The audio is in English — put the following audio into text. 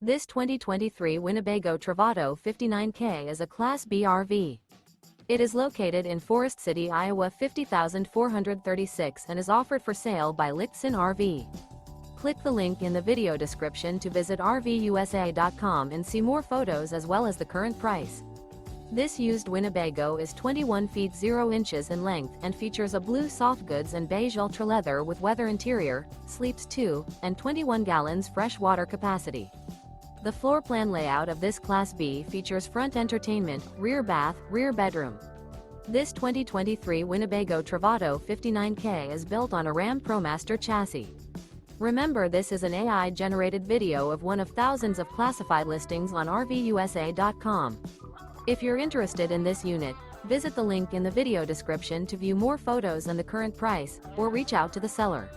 This 2023 Winnebago Travato 59K is a Class B RV. It is located in Forest City, Iowa 50,436 and is offered for sale by Lichtsinn RV. Click the link in the video description to visit RVUSA.com and see more photos as well as the current price. This used Winnebago is 21 feet 0 inches in length and features a blue Softgoods and beige Ultraleather with weather interior, sleeps 2, and 21 gallons fresh water capacity. The floor plan layout of this Class B features front entertainment, rear bath, rear bedroom. This 2023 Winnebago Travato 59K is built on a RAM ProMaster chassis. Remember, this is an AI-generated video of one of thousands of classified listings on RVUSA.com. If you're interested in this unit, visit the link in the video description to view more photos and the current price, or reach out to the seller.